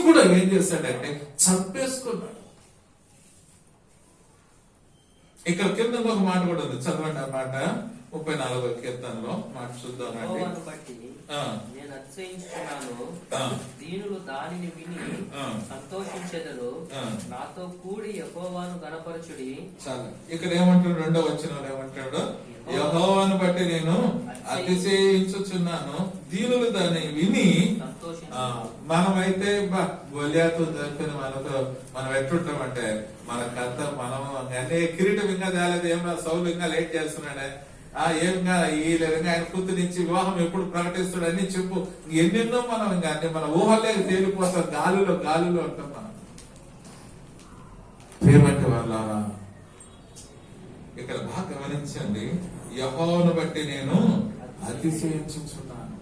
కూడా ఏం చేశాడంటే చంపేసుకున్నాడు. ఇక్కడ కింద ఒక మాట కూడా ఉంది, చదవండి ఆ మాట. 34వ కీర్తనలో మాట చూద్దామండి. నేను అతిశయించుకున్నాను, దీనులు దానిని విని సంతోషించెదరు. నాతో కూడి యెహోవాను గణపరచుడి. చాలా. ఇక్కడ ఏమంటాడు, 2వ వచనంలో ఏమంటాడు, యెహోవాను బట్టి నేను అతిశయించుచున్నాను, దీనులు దాన్ని విని. మనమైతే గొల్యాతు జరిపిన మనతో మనం ఎట్లుంటామంటే మన కథ మనం అన్ని కిరీటం ఇంకా తేలేదు, ఏమన్నా సౌలు ఇంకా లేట్ చేస్తున్నాడే, ఏమిగా ఈ విధంగా ఆయన కూతురించి వివాహం ఎప్పుడు ప్రకటిస్తాడు అన్ని చెప్పు, ఎన్నెన్నో మనం ఇంకా అన్ని మన ఊహలే తేలిపోతాం, గాలిలో ఉంటాం మనం. ప్రేమంటే వాళ్ళ ఇక్కడ బాగా గమనించండి, యెహోవాను బట్టి నేను అతిశయించుచున్నాను.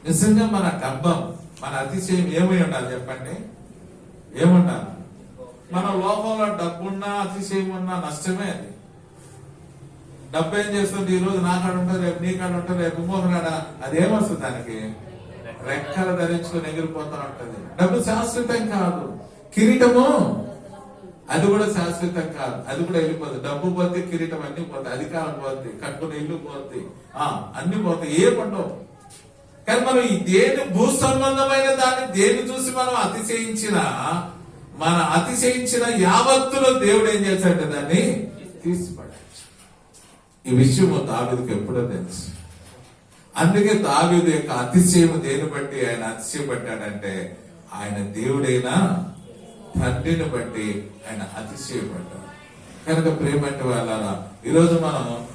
నిజంగా మన డబ్బం మన అతిశయం ఏమై ఉండాలి చెప్పండి, ఏముండాలి? మన లోకంలో డబ్బున్నా అతిశయం ఉన్నా నష్టమే. అది డబ్బు ఏం చేస్తుంది, ఈ రోజు నా కాడ ఉంటుంది, రేపు నీ కాడ ఉంటుంది, రేపు ఇంకొకనాడ. అదేమొస్తుంది, దానికి రెక్కలు ధరించుకుని ఎగిరిపోతా ఉంటది. డబ్బు శాశ్వతం కాదు, కిరీటము అది కూడా శాశ్వతం కాదు, అది కూడా వెళ్ళిపోతుంది. డబ్బు పోతే కిరీటం అన్ని పోతాయి, అధికారం పోతుంది, కట్టుకున్న ఇల్లు పోతుంది, అన్ని పోతాయి, ఏ పండవు. కానీ మనం ఈ దేని భూ సంబంధమైన దాన్ని దేన్ని చూసి మనం అతిశయించిన యావత్తులో దేవుడు ఏం చేశాడు, దాన్ని తీసిపడాడు. ఈ విషయం దావీదుకు ఎప్పుడో తెలుసు. అందుకే దావీదు యొక్క అతిశయం దేని బట్టి ఆయన అతిశయపడ్డాడంటే, ఆయన దేవుడైన తండ్రిని బట్టి ఆయన అతిశయపడ్డాడు. కనుక ప్రేమంటే వాళ్ళ ఈరోజు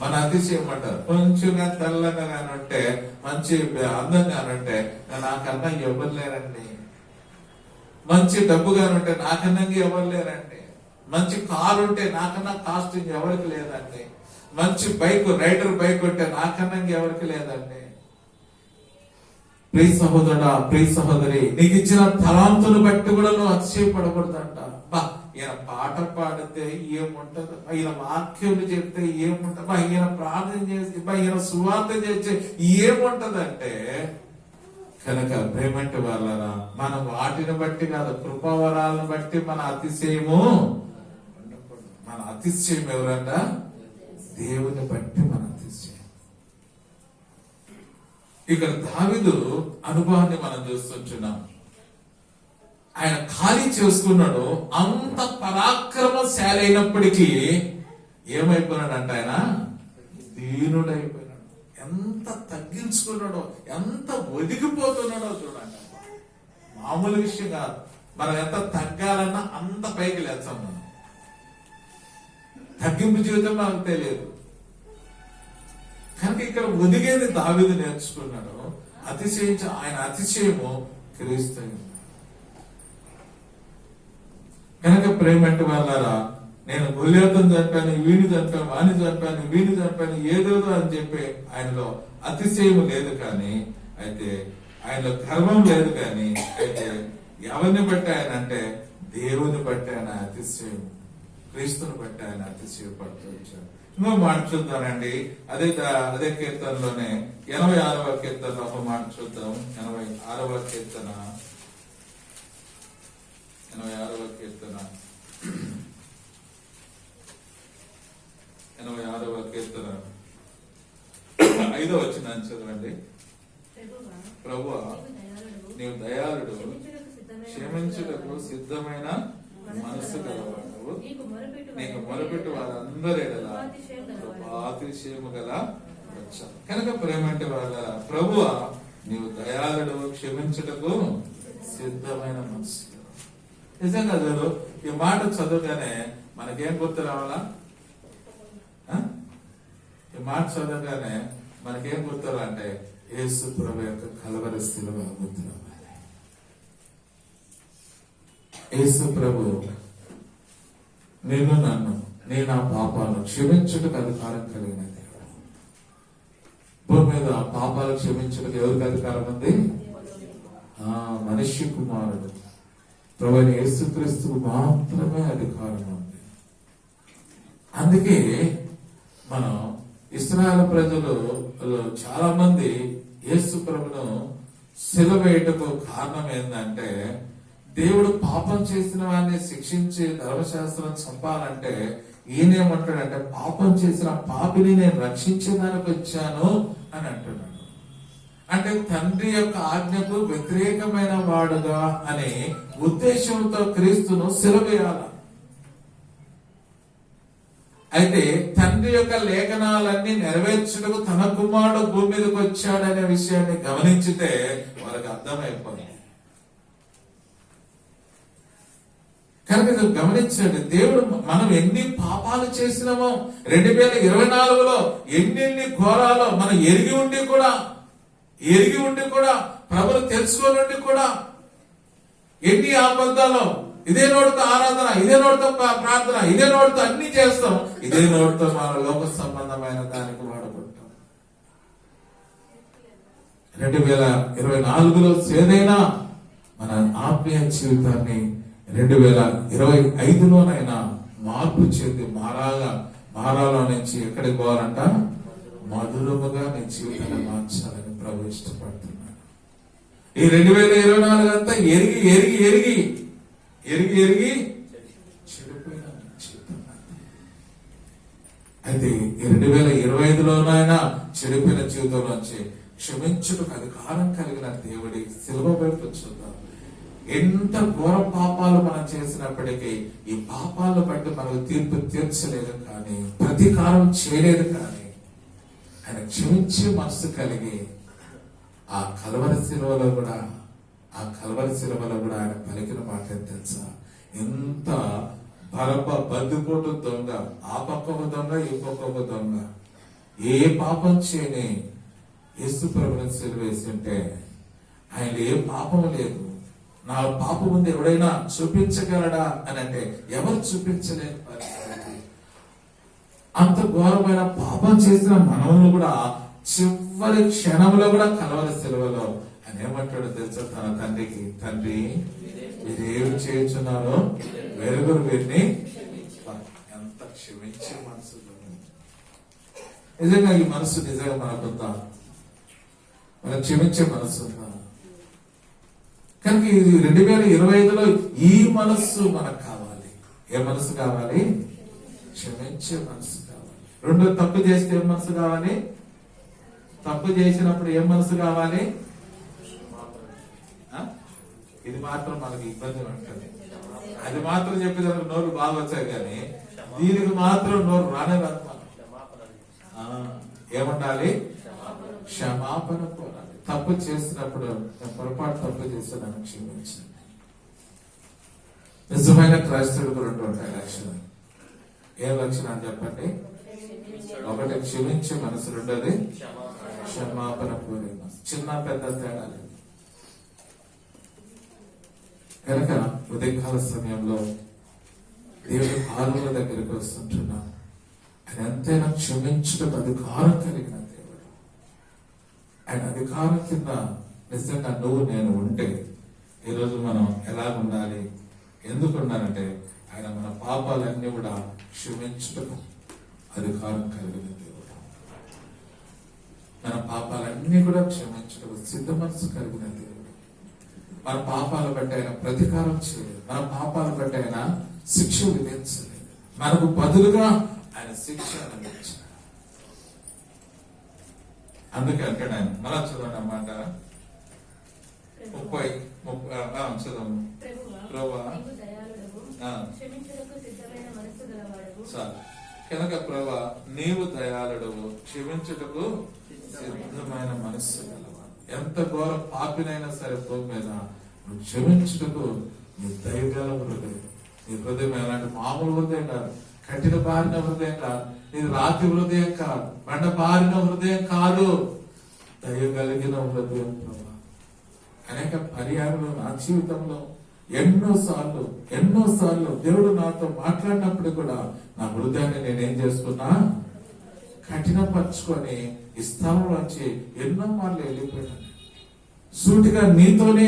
మన అతిశయం అంటారు, కొంచెంగా తెల్లగా కానుంటే, మంచి అందంగా కానుంటే నాకన్నా ఎవరు లేరండి, మంచి డబ్బు కానుంటే నాకన్నా ఎవరు లేరండి, మంచి కారు ఉంటే నాకన్నా కాస్టింగ్ ఎవరికి లేదండి, మంచి రైడర్ బైక్ ఉంటే నాకన్నా ఎవరికి లేదండి. ప్రియ సహోదరుడా, ప్రియ సహోదరి, నీకు ఇచ్చిన తలాంతును బట్టి కూడా నువ్వు అతిశయపడకూడదంట. ఈయన పాట పాడితే ఏముంటది, ఈయన వాక్యాలు చెప్తే ఏముంటది, ఈయన ప్రార్థన చేసి ఈయన సువార్త చేస్తే ఏముంటదంటే. కనుక ప్రేమంటే వాళ్ళరా, మన వాటిని బట్టి కాదు, కృపావరాలను బట్టి మన అతిశయము ఉండకూడదు. మన అతిశయం ఎవరంట, దేవుని బట్టి మన అతిశయం. ఇక్కడ దావీదు అనుభవాన్ని మనం చూస్తుంటున్నాం. ఆయన ఖాళీ చేసుకున్నాడు, అంత పరాక్రమశాలి అయినప్పటికీ ఏమైపోయినాడంట, ఆయన దీనుడైపోయినాడు. ఎంత తగ్గించుకున్నాడో, ఎంత ఒదిగిపోతున్నాడో చూడండి. మామూలు విషయం కాదు. మనం ఎంత తగ్గాలన్నా అంత పైకి లేచాం. మనం తగ్గింపు జీవితం మనకు తెలియదు. కనుక ఇక్కడ ఒదిగేది దావీదు నేర్చుకున్నాడు. ఆయన అతిశయము క్రీస్తు. కనుక ప్రేమంటే వాళ్ళారా, నేను గొల్యాతును చంపాను, వీడిని చంపాను, వాణ్ణి చంపాను, వీడిని చంపాను, ఏదేదో అని చెప్పి ఆయనలో అతిశయం లేదు. కానీ అయితే ఆయనలో గర్వం లేదు. కానీ అయితే ఎవరిని బట్టి ఆయన అంటే దేవుని బట్టి ఆయన అతిశయం, క్రీస్తుని బట్టి ఆయన అతిశయపడుతూ వచ్చాడు. ఇంకో మాట చూద్దానండి, అదే కీర్తనలోనే 86వ కీర్తనలో ఒక మాట చూద్దాం. 86వ కీర్తన 86వ కీర్తన 5వ వచనాన్ని చదవండి. ప్రభువా, నీవు దయాళుడు, క్షమించుటకు సిద్ధమైన మనస్సు గలవాడు, నీకు మొరపెట్టు వారందరి అతిశయము గల వచ్చా. కనుక ప్రేమంటే వాళ్ళ ప్రభువా, నీవు దయాళుడు, క్షమించుటకు సిద్ధమైన మనస్సు. నిజంగా చదువు, ఈ మాట చదువుగానే మనకేం గుర్తు రావాలా? ఈ మాట చదవగానే మనకేం గుర్తు అంటే యేసు ప్రభు యొక్క కలవరి శిలువ గుర్తు రావాలి. యేసు ప్రభు నన్ను నేను ఆ పాపాలను క్షమించుటకు అధికారం కలిగిన దేవుడు. భూమి మీద ఆ పాపాలు క్షమించుటకు ఎవరికి అధికారం ఉంది? మనిషి కుమారుడు ప్రభువైన యేసుక్రీస్తుకు మాత్రమే అధికారం ఉంది. అందుకే మనం ఇశ్రాయేలు ప్రజలు చాలా మంది యేసు ప్రభును సిలువ వేయుటకు కారణం ఏంటంటే, దేవుడు పాపం చేసిన వాడిని శిక్షించి ధర్మశాస్త్రం చంపాలంటే ఈయనేమంటాడంటే పాపం చేసిన పాపిని నేను రక్షించడానికి వచ్చాను అని అంటున్నాడు. అంటే తండ్రి యొక్క ఆజ్ఞకు వ్యతిరేకమైన వాడుగా అనే ఉద్దేశంతో క్రీస్తును సిలువేయాల. అయితే తండ్రి యొక్క లేఖనాలన్నీ నెరవేర్చుటకు తన కుమారుడు భూమి మీదకి వచ్చాడనే విషయాన్ని గమనించితే వాళ్ళకి అర్థమైపోయింది. కనుక గమనించండి, దేవుడు మనం ఎన్ని పాపాలు చేసినామో 2024లో ఎన్ని ఘోరాలో మనం ఎరిగి ఉండి కూడా ప్రభుని తెలుసుకోనుండి కూడా ఎన్ని అబద్ధాలు, ఇదే నోటితో ఆరాధన, ఇదే నోటితో ప్రార్థన, ఇదే నోటితో అన్ని చేస్తాం, ఇదే నోటితో మన లోక సంబంధమైన దానికి వాడుకుంటాం. 2024లో ఏదైనా మన ఆత్మీయ జీవితాన్ని 2025లోనైనా మార్పు చెంది మారాలో నుంచి ఎక్కడికి పోవాలంట? మధురముగా నీ జీవితాన్ని మార్చాలని ప్రభు ఇష్టపడుతున్నాడు. ఈ 2024 అంతా ఎరిగి చెడిపోయిన జీవితం. అయితే ఈ 2025లోనైనా చెడిపోయిన జీవితం నుంచి క్షమించుటకు అధికారం కలిగిన దేవుడి శిలువ వైపు చూద్దాం. ఎంత ఘోర పాపాలు మనం చేసినప్పటికీ ఈ పాపాలను బట్టి మనకు తీర్పు తీర్చలేదు, కానీ ప్రతీకారం చేయలేదు, కానీ ఆయన క్షమించే మనసు కలిగి ఆ కల్వరి శిలువలో కూడా ఆయన పలికిన మాట తెలుసా? ఎంత బద్దుపోటు దొంగ, ఆ పక్కకు దొంగ, ఈ పక్కకు దొంగ, ఏ పాపం చేయని యేసు ప్రభువుని సిలువేసి ఉంటే ఆయన ఏ పాపం లేదు, నా పాపం ముందు ఎవడైనా చూపించగలడా అని అంటే ఎవరు చూపించలేని పరిస్థితి. అంత ఘోరమైన పాపం చేసిన మనల్ని కూడా చివరి క్షణంలో కూడా కల్వరి శిలువలో ఆయన ఏమంటాడో తెలుసా? తన తండ్రికి, తండ్రి మీరేమి చేయుచున్నారో వెరుగురు వీరిని. ఎంత క్షమించే మనసు! నిజంగా ఈ మనసు నిజంగా మనకుందా? మనం క్షమించే మనసు ఉందా? కనుక ఇది 2025లో ఈ మనస్సు మనకు కావాలి. ఏ మనసు కావాలి? క్షమించే మనసు కావాలి. రెండో, తప్పు చేస్తే ఏం మనసు కావాలి? తప్పు చేసినప్పుడు ఏం మనసు కావాలి? ఇది మాత్రం మనకి ఇబ్బంది ఉంటుంది. అది మాత్రం చెప్పేదానికి నోరు బాగా వచ్చాయి, కానీ దీనికి మాత్రం నోరు రానేదాన్ని. ఏముండాలి? క్షమాపణ కోరాలి. తప్పు చేసినప్పుడు పొరపాటు తప్పు చేస్తున్నాను, క్షమించండి. నిజమైన క్రైస్తవుడికి 2 ఉంటాయి లక్షణాలు. ఏం లక్షణాలు చెప్పండి? ఒకటి క్షమించే మనసు, రెండోది క్షమాపణ కోరే మనసు. చిన్న పెద్ద తేడా లేదు. కనుక ఉదయకాల సమయంలో దేవుడి పాదముల దగ్గరికి వస్తుంటున్నాం. ఆయన ఎంతైనా క్షమించడం అధికారం కలిగిన దేవుడు. ఆయన అధికారం కింద నిజంగా నువ్వు నేను ఉంటే ఈరోజు మనం ఎలా ఉండాలి? ఎందుకు ఉండాలంటే ఆయన మన పాపాలన్నీ కూడా క్షమించడం అధికారం కలిగిన దేవుడు. మన పాపాలన్నీ కూడా క్షమించడం సిద్ధ మనసు కలిగిన దేవుడు. మన పాపాలు బట్టి ఆయన ప్రతీకారం చేయలేదు, మన పాపాలు బట్టి ఆయన శిక్ష విధించలేదు, మనకు బదులుగా ఆయన శిక్ష అందించాడు. అందుకే అంటాడు ఆయన, మళ్ళా చదవండి అన్నమాట 30 చదవము. ప్రభువా కనుక ప్రభా నీవు దయాళుడవు, క్షమించుటకు సిద్ధమైన మనస్సు గలవాడు. ఎంత ఘోర పాపినైనా సరే భూమి మీద నువ్వు క్షమించుటకు నీ దయగల హృదయం. నీ హృదయం ఎలాంటి మామూలు హృదయం కాదు, కఠిన బారిన హృదయం కాదు, నీ రాతి హృదయం కాదు, బండ బారిన హృదయం కాదు, దయగలిగిన హృదయం ప్రభా. అనేక పర్యాయాలు నా జీవితంలో ఎన్నోసార్లు దేవుడు నాతో మాట్లాడినప్పుడు కూడా నా హృదయాన్ని నేనేం చేసుకున్నా? కఠినపరుచుకొని ఈ స్థలంలోంచి ఎన్నో మార్లు వెళ్ళిపోయాను. సూటిగా నీతోనే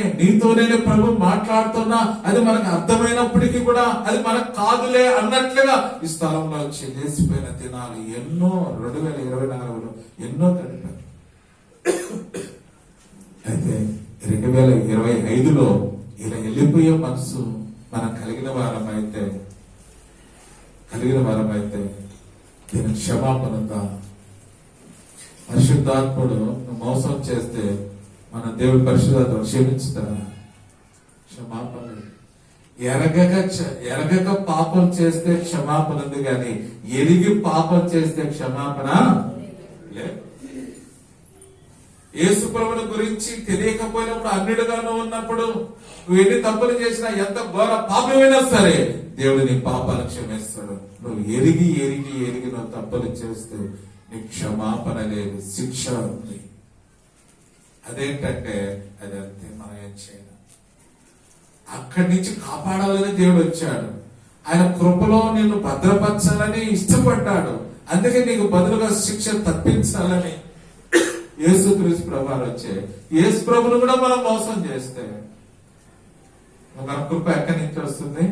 ప్రభు మాట్లాడుతున్నా అది మనకు అర్థమైనప్పటికీ కూడా అది మనకు కాదులే అన్నట్లుగా ఈ స్థలంలోంచి లేచిపోయిన దినాలు ఎన్నో 2024లో ఎన్నో గడిపారు. అయితే 2025లో ఇలా వెళ్ళిపోయే మనసు మనం కలిగిన వారమైతే దీనికి క్షమాపణ ఉందా? పరిశుద్ధాత్ముడు నువ్వు మోసం చేస్తే మన దేవుడి పరిశుద్ధాత్మ క్షమించుతారా? క్షమాపణ లేదు. ఎరగక పాపం చేస్తే క్షమాపణ ఉంది, కానీ ఎరిగి పాపం చేస్తే క్షమాపణ లేదు. యేసు ప్రభువుని గురించి తెలియకపోయినప్పుడు, అన్నిటిగానూ ఉన్నప్పుడు నువ్వు ఎన్ని తప్పులు చేసినా, ఎంత ఘోర పాపమైనా సరే దేవుడు నీ పాపాలు క్షమిస్తాడు. నువ్వు ఎరిగి నువ్వు తప్పులు చేస్తే నీకు క్షమాపణ లేదు, శిక్ష ఉంది. అదేంటంటే అది అంతే, మనం ఏం చేయలేం. అక్కడి నుంచి కాపాడాలని దేవుడు వచ్చాడు. ఆయన కృపలో నిన్ను భద్రపరచాలని ఇష్టపడ్డాడు. అందుకే నీకు బదులుగా శిక్ష తప్పించాలని యేసుక్రీస్తు ప్రభువారు వచ్చే. యేసు ప్రభువును కూడా మనం మోసం చేస్తే మన కృప ఎక్కడి నుంచి వస్తుంది?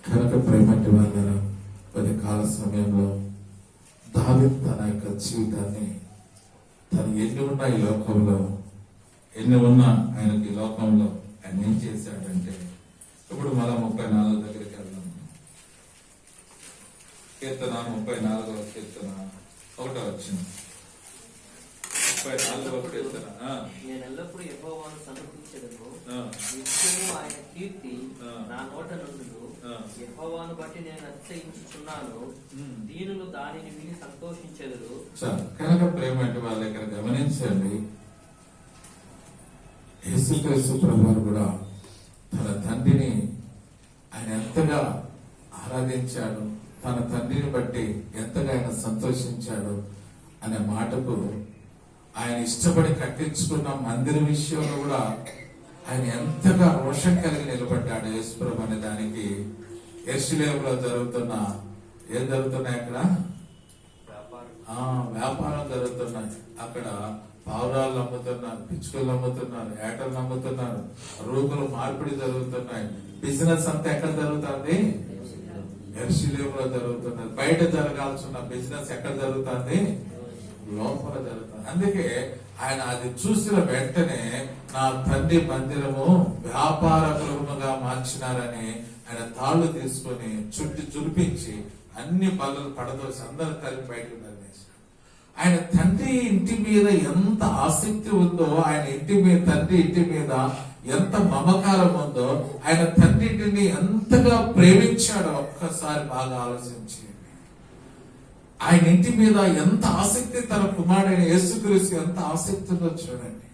కనుక ప్రేమటి వాళ్ళ కొద్ది కాల సమయంలో దావీదు తన యొక్క జీవితాన్ని తను ఎన్ని ఉన్నా ఈ లోకంలో, ఎన్ని ఉన్నా ఆయనకి ఈ లోకంలో ఆయన ఏం చేశాడంటే, ఇప్పుడు మళ్ళా 34 దగ్గరికి వెళ్దాం. కీర్తన 34వ కీర్తన 1వ వచనం. 34వ కీర్తన. నేను ఎల్లప్పుడూ యెహోవాను సన్నుతించెదను, నిత్యము ఆయన కీర్తి నా నోట నుండును. యెహోవాను బట్టి నేను అతిశయించుచున్నాను, దీనులు దానిని విని సంతోషించెదరు. కనుక ప్రేమ అంటే వాళ్ళ ఇక్కడ గమనించండి, యేసుక్రీస్తు ప్రభువారు కూడా తన తండ్రిని ఆయన ఎంతగా ఆరాధించాడు, తన తండ్రిని బట్టి ఎంతగా ఆయన సంతోషించాడు అనే మాటకు, ఆయన ఇష్టపడి కట్టించుకున్న మందిరం విషయంలో కూడా ఆయన ఎంతగా రోషం కలిగి నిలబడ్డాడు యేసు ప్రభు అనే దానికి యెరూషలేములో ఏం జరుగుతున్నాయి అక్కడ? వ్యాపారం జరుగుతున్నాయి. అక్కడ పావురాలు అమ్ముతున్నారు, పిచ్చుకలు అమ్ముతున్నారు, ఏటలు అమ్ముతున్నారు, రూకులు మార్పిడి జరుగుతున్నాయి. బిజినెస్ అంతా ఎక్కడ జరుగుతుంది? యెరూషలేములో జరుగుతున్నది. బయట జరగాల్సిన బిజినెస్ ఎక్కడ జరుగుతుంది? లోపల జరుగుతుంది. అందుకే ఆయన అది చూసిన వెంటనే నా తండ్రి మందిరము వ్యాపార గృహముగా మార్చినారని ఆయన తాళ్ళు తీసుకొని చుట్టి చురిపించి అన్ని బల్లలు పడదోసి అందరూ కలిపి బయటకు తరిమేశారు. ఆయన తండ్రి ఇంటి మీద ఎంత ఆసక్తి ఉందో, ఆయన తండ్రి ఇంటి మీద ఎంత మమకారం ఉందో, ఆయన తండ్రి ఇంటిని ఎంతగా ప్రేమించాడో ఒక్కసారి బాగా ఆలోచించి, ఆయన ఇంటి మీద ఎంత ఆసక్తి, తన కుమారుడైన యేసుక్రీస్తు ఎంత ఆసక్తి ఉందో చూడండి.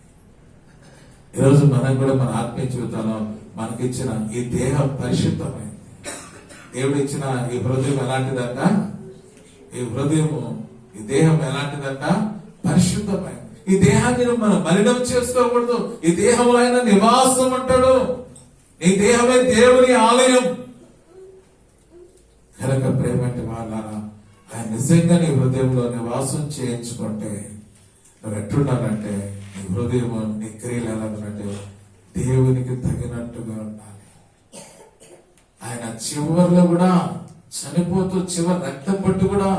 ఈరోజు మనం కూడా మన ఆత్మీయ జీవితంలో మనకిచ్చిన ఈ దేహం పరిశుద్ధమైంది. దేవుడు ఇచ్చిన ఈ హృదయం ఎలాంటిదంట? ఈ దేహం ఎలాంటిదంట? పరిశుద్ధమైంది. ఈ దేహాన్ని మనం మలినం చేసుకోకూడదు. ఈ దేహంలో ఆయన నివాసం అంటాడు. ఈ దేహమే దేవుని ఆలయం. కనుక ప్రేమంటే వాళ్ళారా, ఆయన నిజంగా నీ హృదయంలో నివాసం చేయించుకుంటే నువ్వు ఎట్లుండాలంటే, నీ హృదయం, నీ క్రియలు ఎలాగంటే దేవునికి తగినట్టుగా ఉండాలి. ఆయన చివరిలో కూడా చనిపోతూ చివరి రక్తం పట్టు కూడా,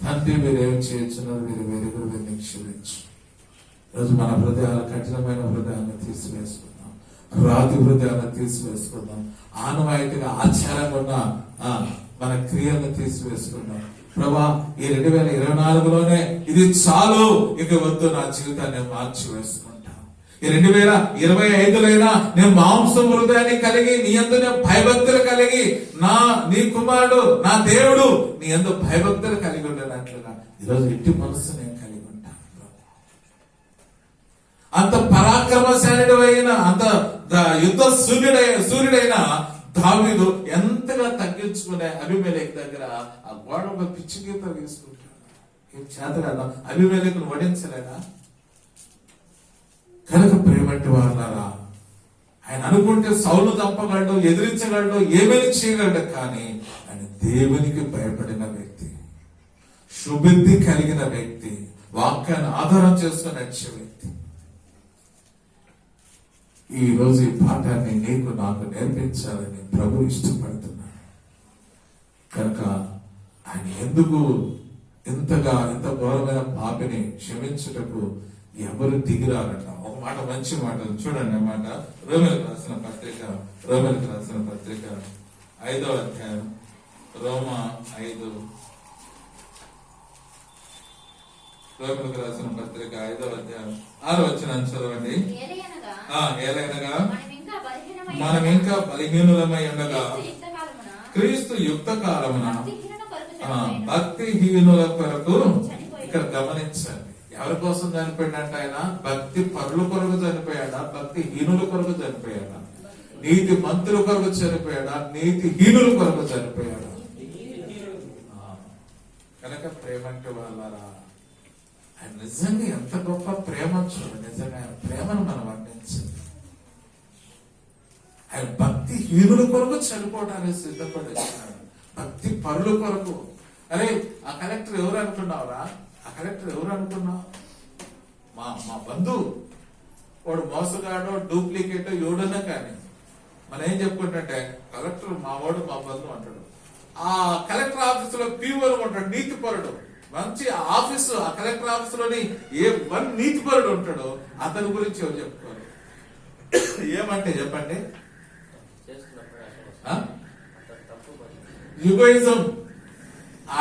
తండ్రి మీరేం చేస్తున్నారు, మీరు వెరుగురు మీరు క్షమించు. ఈరోజు మన హృదయాలు, కఠినమైన హృదయాన్ని తీసివేసుకుందాం, రాతి హృదయాన్ని తీసివేసుకుందాం, ఆనవాయితీగా ఆచారంగా ఉన్న మన క్రియలను తీసివేసుకుందాం. ప్రభా, ఈ 2024లోనే ఇది చాలు, ఇక వద్దు, నా జీవితాన్ని మార్చి వేసుకుంటా. ఈ 2025లైనా నేను మాంసం హృదయాన్ని కలిగి నీ యందు భయభక్తులు కలిగి, నీ కుమారుడు నా దేవుడు నీ యందు భయభక్తులు కలిగి ఉండేటట్లుగా ఈరోజు ఇంటి మనస్సు నేను కలిగి ఉంటాను. అంత పరాక్రమశాలుడు అయిన, అంత యుద్ధ సూర్యుడైన దావీదు ఎంతగా తగ్గించుకునే అబీమెలెకు దగ్గర ఆ గోడ ఒక పిచ్చి గీత తీసుకుంటాడు. ఏం చేత కదా అబీమెలెకును వడించలేదా? కనుక ప్రేమటి వాళ్ళారా, ఆయన అనుకుంటే సౌలు చంపగలడు, ఎదిరించగలడు, ఏమైనా చేయగలడు. కానీ ఆయన దేవునికి భయపడిన వ్యక్తి, శుబుద్ధి కలిగిన వ్యక్తి, వాక్యాన్ని ఆధారం చేసుకుని నడిచే వ్యక్తి. ఈ రోజు ఈ పాఠాన్ని నీకు నాకు నేర్పించాలని ప్రభు ఇష్టపడుతున్నాడు. కనుక ఆయన ఎందుకు ఇంత ఘోరమైన పాపిని క్షమించుటకు ఎవరు దిగిరారంట. ఒక మాట, మంచి మాట చూడండి అన్నమాట. రోమేలకు రాసిన పత్రిక 5వ అధ్యాయం, రోమా 5, రోమేలకు రాసిన పత్రిక 5వ అధ్యాయం 6వ వచనం చదవండి. ఏలైనగా మనం ఇంకా బలహీనులమై ఉండగా క్రీస్తు యుక్త కాలమున భక్తిహీనుల కొరకు, ఇక్కడ గమనించండి, ఎవరి కోసం చనిపోయాడంట ఆయన? భక్తి పరుల కొరకు చనిపోయాడా? భక్తి హీనుల కొరకు చనిపోయాడా? నీతి మంతుల కొరకు చనిపోయాడా? నీతి హీనుల కొరకు చనిపోయాడా? కనుక ప్రేమ అంటే వాళ్ళరా, ఆయన నిజంగా ఎంత గొప్ప ప్రేమ చూడండి. నిజంగా ఆయన ప్రేమను మనం వర్ణించాలి. ఆయన భక్తి హీనుల కొరకు చనిపోవడానికి సిద్ధపడిస్తున్నాడు, భక్తి పరుల కొరకు. అరే ఆ కలెక్టర్ ఎవరు అనుకున్నావురా? ఆ కలెక్టర్ ఎవరు అనుకున్నావు? మా బంధువు. వాడు మోసగాడో డూప్లికేట్ ఎవడన్నా కానీ మనం ఏం చెప్పుకుంటే కలెక్టర్ మా వాడు, మా బంధువు అంటాడు. ఆ కలెక్టర్ ఆఫీస్ లో పీఓలు ఉంటాడు, నీతిపరుడు. మంచి ఆఫీసు, ఆ కలెక్టర్ ఆఫీస్ లోని నీతిపరుడు ఉంటాడు. అతని గురించి ఎవరు చెప్పుకోరు? ఏమంటే చెప్పండి, యుగోయిజం.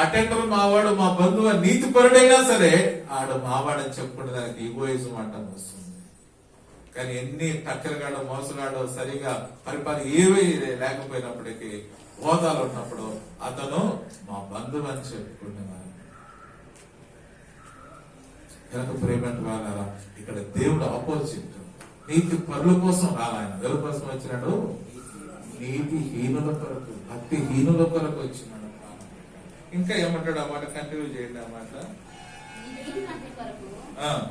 అటెండర్ మావాడు, మా బంధువు నీతిపరుడైనా సరే ఆడు మావాడని చెప్పుకుంటే దానికి యుగోయిజం అంటాం వస్తుంది. కానీ ఎన్ని టక్కరగాడో మోసగాడో సరిగా పరిపాలన ఏవీ లేకపోయినప్పటికీ, హోదాలు ఉన్నప్పుడు అతను మా బంధువు అని చెప్పుకుంటున్నారు. కనుక ప్రేమంటే వాళ్ళ ఇక్కడ దేవుడు ఆపోజిట్. నీతి పరుల కోసం రాలాయన. ఎవరి కోసం వచ్చినాడు? నీతి హీనుల కొరకు, భక్తి హీనుల కొరకు వచ్చినాడు. ఇంకా ఏమంటాడు ఆ మాట? కంటిన్యూ చేయండి ఆ మాట.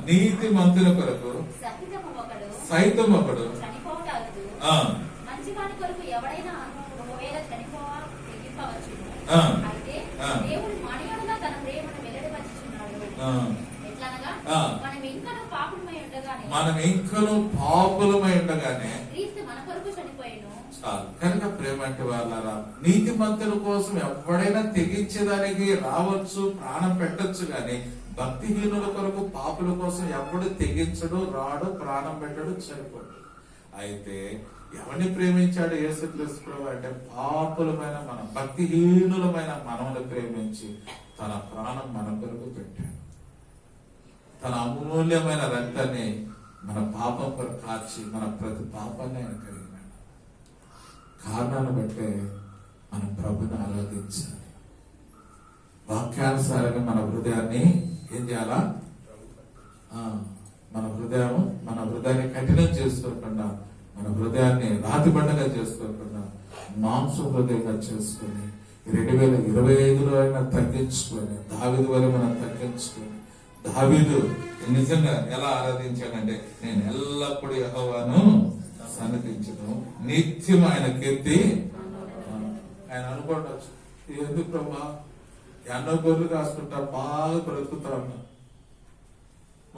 నీతి మంతుల కొరకు సైతం ఒకడు మనం ఇంకను పాపులమై ఉండగానే చాలు. కనుక ప్రేమ అంటే వాళ్ళరా, నీతి మంతుల కోసం ఎవడైనా తెగించేదానికి రావచ్చు, ప్రాణం పెట్టచ్చు. గాని భక్తిహీనుల కొరకు, పాపుల కోసం ఎవడు తెగించడు, రాడు, ప్రాణం పెట్టడు, చనిపోడు. అయితే ఎవరిని ప్రేమించాడు యేసుక్రీస్తు ప్రభువు అంటే పాపులమైన మనం, భక్తిహీనులమైన మనల్ని ప్రేమించి తన ప్రాణం మన కొరకు పెట్టాడు. తన అమూల్యమైన రక్తాన్ని మన పాపం కొరకు కార్చి మన ప్రతి పాపాన్ని ఆయన కలిగినాడు. కారణాన్ని బట్టే మన ప్రభుని ఆరాధించాలి. వాక్యానుసారంగా మన హృదయాన్ని ఏం చేయాలా? మన హృదయాన్ని కఠినం చేసుకోకుండా, మన హృదయాన్ని రాతిబండగా చేసుకోకుండా, మాంసం హృదయంగా చేసుకొని 2025లో అయినా తగ్గించుకొని, దావీదు వల్ల మనం తగ్గించుకొని, దావీదు నిజంగా ఎలా ఆరాధించాడంటే, నేను ఎల్లప్పుడూ యెహోవాను సన్నిధించను, నిత్యం ఆయన కీర్తి. ఆయన అనుకోవచ్చు, ఎందుకు ప్రభా ఎన్నో గొర్రెలు కాసుకుంటా బాగా బ్రతుకుతా ఉన్నా,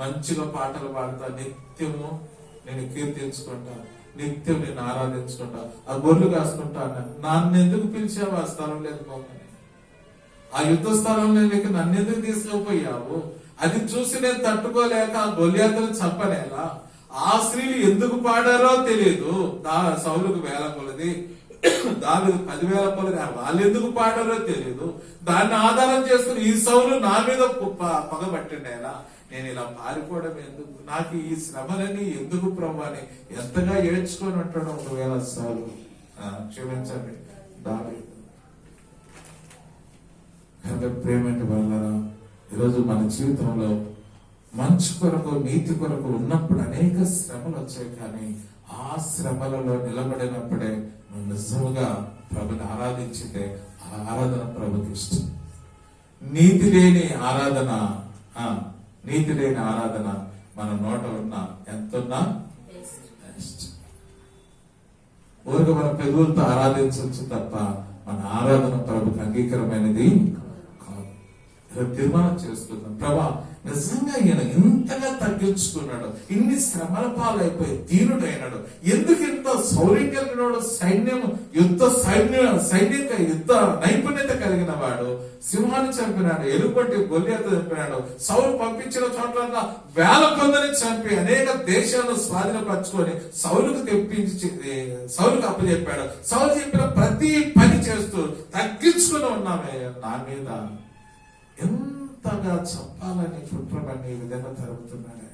మంచిగా పాటలు పాడుతా, నిత్యము నేను కీర్తించుకుంటా, నిత్యం నేను ఆరాధించుకుంటా, ఆ గొర్రెలు కాసుకుంటా అన్నా. నన్ను ఎందుకు పిలిచావు ఆ స్థలం లేకపోతే? ఆ యుద్ధ స్థలంలోకి నన్ను ఎందుకు తీసుకుపోయావు? అది చూసి నేను తట్టుకోలేక ఆ గొల్యాతులు చంపనేలా? ఆ స్త్రీలు ఎందుకు పాడారో తెలియదు. సౌలుకు 1000 కొలది, దావీదు 10,000 కొలది, వాళ్ళు ఎందుకు పాడారో తెలియదు. దాన్ని ఆధారం చేసుకుని ఈ సౌలు నా మీద పగబట్టిండేలా? నేను ఇలా పారిపోవడం ఎందుకు? నాకు ఈ శ్రమలని ఎందుకు ప్రభు అని ఎంతగా ఏడ్చుకొని ఉంటాడు. 1,000 సార్లు క్షమించండి దావీదు. ప్రేమంటే వాళ్ళరా, ఈరోజు మన జీవితంలో మంచి కొరకు, నీతి కొరకు ఉన్నప్పుడు అనేక శ్రమలు వచ్చాయి. కానీ ఆ శ్రమలలో నిలబడినప్పుడే నువ్వు నిజముగా ప్రభుని ఆరాధించితే ఆ ఆరాధన ప్రభుకి ఇష్టం. నీతి లేని ఆరాధన మన నోట ఉన్నా ఎంతున్నా ఊరికి మన పెదవులతో ఆరాధించవచ్చు తప్ప మన ఆరాధన ప్రభుకి అంగీకారమైనది కాదు. తీర్మానం చేసుకుందాం, ప్రభా నిజంగా ఈయన ఇంతగా తగ్గించుకున్నాడు, ఇన్ని శ్రమల పాలైపోయి దీనుడైనాడు. ఎందుకు ఇంత శౌర్యం కలిగిన వాడు, సైనిక యుద్ధ నైపుణ్యత కలిగిన వాడు, సింహాన్ని చంపినాడు, ఎలుగుబంటి గొల్లియత చంపినాడు, సౌలు పంపించిన చోట్ల వేల కొందని చంపి అనేక దేశాలను స్వాధీనపరచుకొని సౌలుకు అప్పచెప్పాడు. సౌలు చెప్పిన ప్రతి పని చేస్తూ తగ్గించుకుని ఉన్నామే. నా మీద ఎంతగా చంపాలని కుట్రమని ఈ విధంగా జరుగుతున్నాడే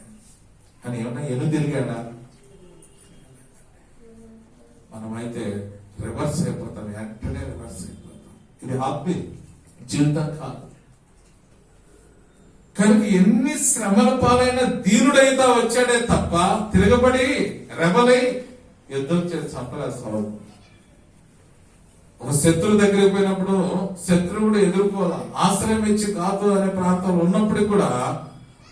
అని ఏమన్నా ఎనుదిరిగాడా? మనమైతే రివర్స్ అయిపోతాం, వెంటనే రివర్స్ అయిపోతాం. ఇది హాబీ, జీవితం కాదు. కనుక ఎన్ని శ్రమల పాలైన దీనుడైతే వచ్చాడే తప్ప తిరగబడి రెబలై యుద్ధం చేసి చంపలేదు సౌలు. ఒక శత్రువు దగ్గరికి పోయినప్పుడు శత్రువుడు ఎదుర్కోవాలి, ఆశ్రయం ఇచ్చి కాదు అనే ప్రాంతంలో ఉన్నప్పటికీ కూడా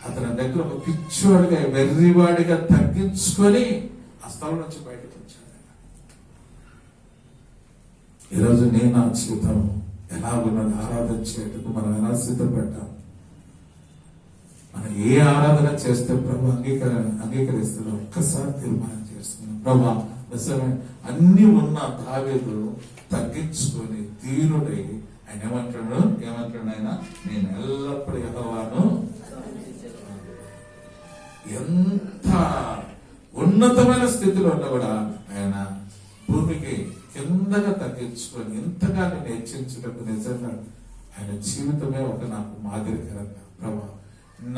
అతని దగ్గర ఒక పిచ్చివాడిగా వెర్రివాడిగా తగ్గించుకొని ఆ స్థలం నుంచి బయటకు వచ్చాడు. ఈరోజు నేను నా జీవితం ఎలాగున్నది ఆరాధన చేయటకు మనం ఎలా సిద్ధపడ్డాం, మనం ఏ ఆరాధన చేస్తే ప్రభు అంగీకరిస్తాడో ఒక్కసారి తీర్మానం చేస్తున్నాం. ప్రభా నిజమే అన్ని ఉన్న దావీదు తగ్గించుకొని దీనుడై ఆయన ఏమంటాడు ఆయన, నేను ఎల్లప్పుడూ యెహోవాను. ఎంత ఉన్నతమైన స్థితిలో ఉన్నా కూడా ఆయన భూమికి కిందగా తగ్గించుకొని ఇంతగా నేను హెచ్చించుటకు నిజంగా ఆయన జీవితమే ఒక నాకు మాదిరికరంగా. ప్రభా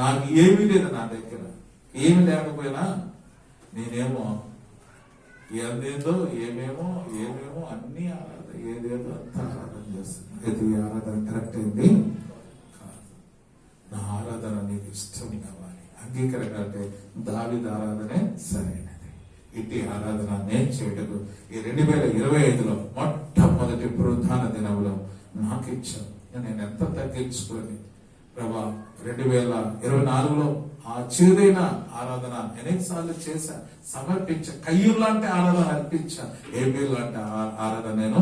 నాకు ఏమీ లేదు, నా దగ్గర ఏమి లేకపోయినా నేనేమో ఏదేదో ఏమేమో అన్ని ఆరాధన, ఏదేదో అంత ఆరాధన చేస్తుంది. ఇది ఆరాధన కరెక్ట్ అయింది కాదు. నా ఆరాధన నీకు ఇష్టం కావాలి, అంగీకరణ అంటే దావీదు ఆరాధనే సరైనది. ఇట్టి ఆరాధన నేను చేయటకు ఈ 2025లో మొట్టమొదటి పునరుత్థాన దినంలో నాకు ఇచ్చాను. నేను ఎంత తగ్గించుకొని ప్రభా 2024లో ఆ చేదైన ఆరాధన అనేక సార్లు చేశా, సమర్పించా. కయ్యూరు లాంటి ఆరాధన అర్పించా, ఏబేలు లాంటి ఆరాధన నేను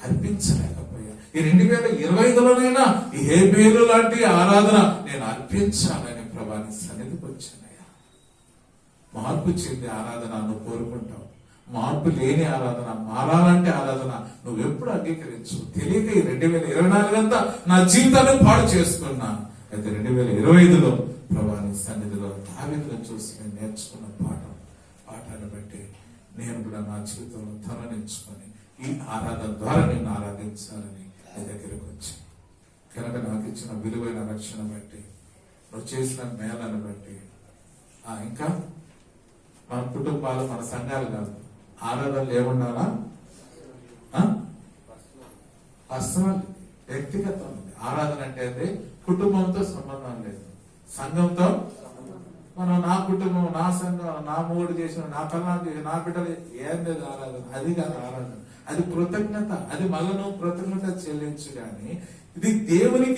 అర్పించలేకపోయా. ఈ 2025లోనైనా ఈ హేబేలు లాంటి ఆరాధన నేను అర్పించాలని ప్రభాని సన్నిధికి వచ్చానయ్యా. మార్పు చెందే ఆరాధన నువ్వు కోరుకుంటావు, మార్పు లేని ఆరాధన, మారాలంటే ఆరాధన నువ్వు ఎప్పుడు అంగీకరించు. తెలియక ఈ 2024 అంతా నా జీవితాన్ని పాడు చేసుకున్నా. అయితే 2025లో ప్రభాని సన్నిధిలో దావీదును చూసి నేను నేర్చుకున్న పాఠాన్ని బట్టి నేను కూడా నా జీవితంలో తలనించుకొని ఈ ఆరాధన ద్వారా నేను ఆరాధించాలని నీ దగ్గరకు వచ్చి, కనుక నాకు ఇచ్చిన విలువైన రక్షణ బట్టి, నువ్వు చేసిన మేళను బట్టి, ఇంకా మన కుటుంబాలు, మన సంఘాలు కాదు, ఆరాధనలు ఏముండాలా? పర్సనల్, వ్యక్తిగతం. ఆరాధన అంటే అది కుటుంబంతో సంబంధం లేదు, సంఘంతో. మనం నా కుటుంబం, నా సంఘం, నా మూడు చేసిన, నా పిల్లలు, నా బిడ్డలు, ఏం లేదు ఆరాధన. అది కాదు ఆరాధన, అది కృతజ్ఞత. అది మళ్ళీ నువ్వు కృతజ్ఞత చెల్లించు. కానీ ఇది దేవునికి